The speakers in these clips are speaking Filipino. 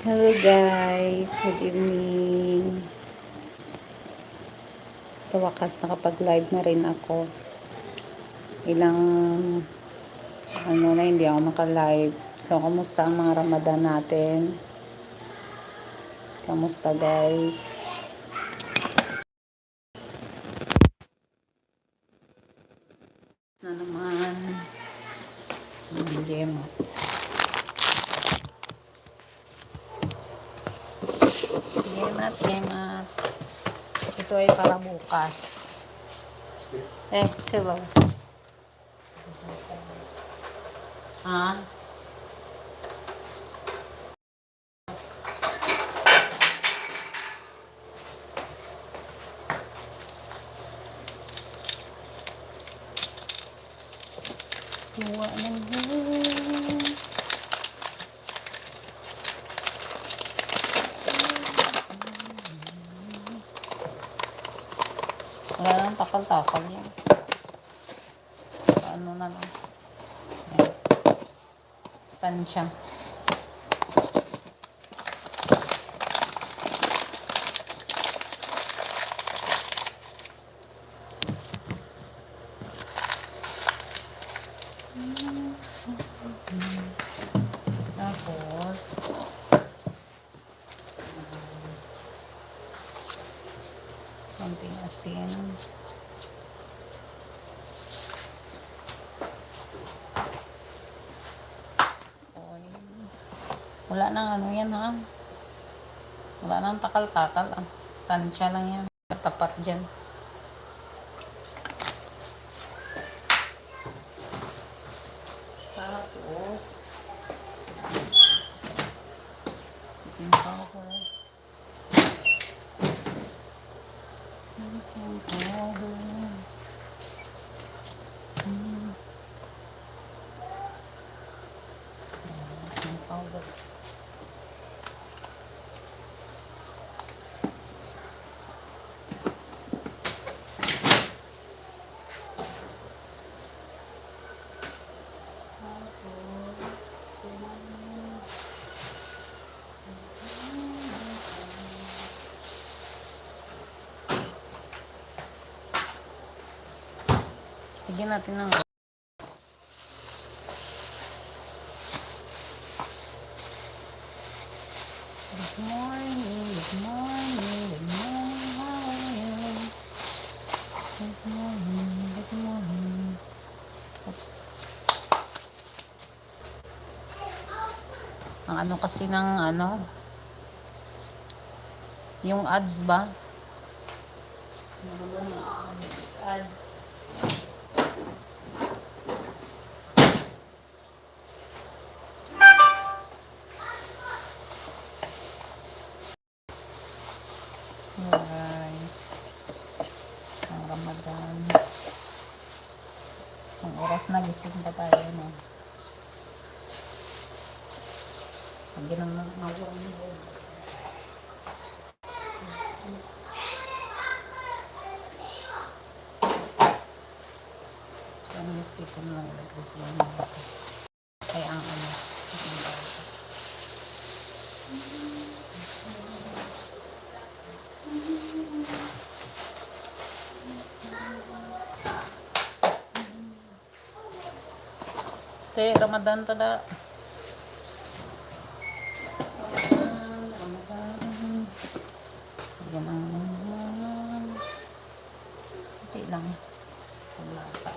Hello guys, good evening. Sa wakas nakapag-live na rin ako. Ilang hindi ako naka-live. So, kamusta ang mga Ramadan natin? Kamusta guys? Na naman gemot. Gemat. Ito ay para bukas. Siya Ah? Luwa ng wala lang takal-takal yan. Ano na lang. Ayan. Tansya. Tapos konting asin. Oil. Wala nang yan ha. Wala nang takal-takal ah. Tansya lang yan. Tapat dyan. Tapos powder. Lagyan natin ng good morning, good morning, good morning, how are you? Good morning, good morning. Oops. Ang ano kasi ng yung ads ba? Ads. Guys, ang Ramadan. Ang oras na gising pa tayo, no? Lagyan ng mga dito na lang ilagay sa mga ay ang Ramadan tada. Ramadan. Yan ang hindi lang lasa.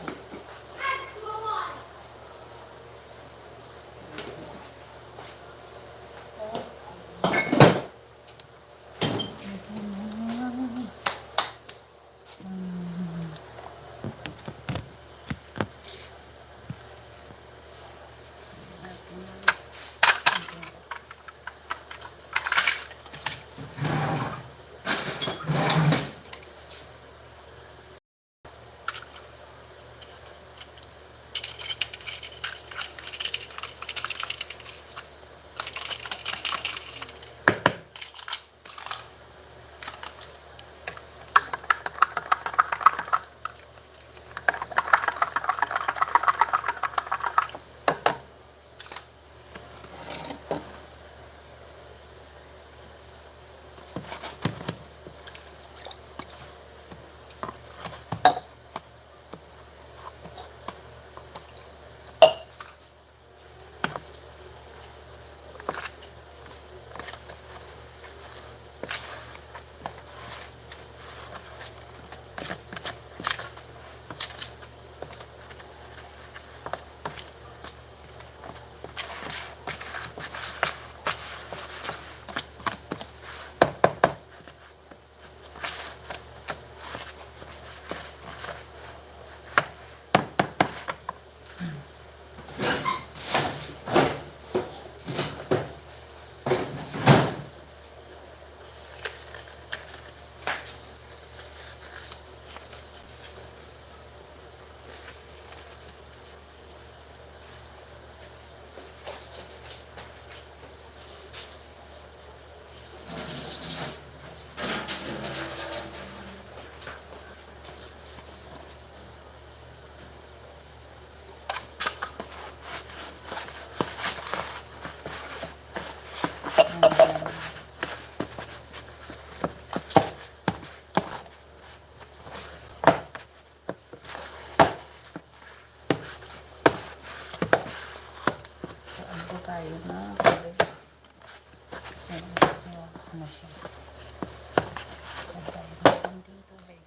Tayo na tubig. Kasi medyo ano siya. Tayo na konting tubig.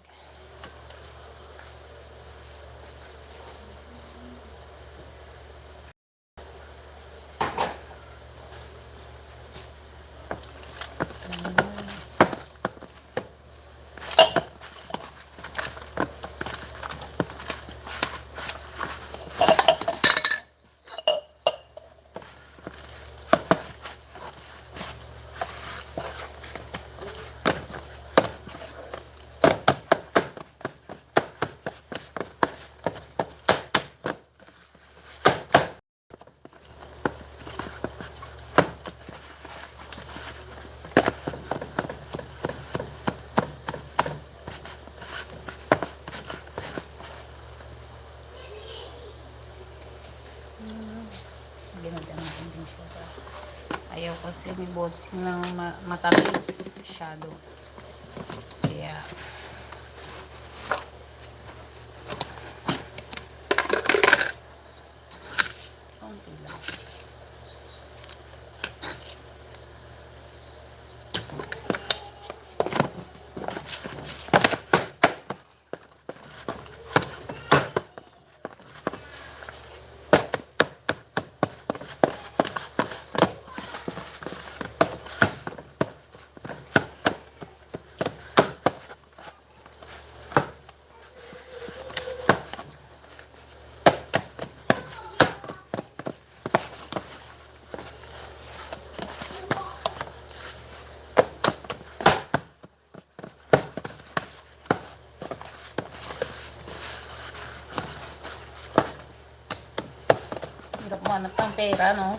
Ginagyan natin din sugar. Ayaw kasi ni boss ng matamis masyado. Kaya konti lang. Hirap mo hanap ng pera, no?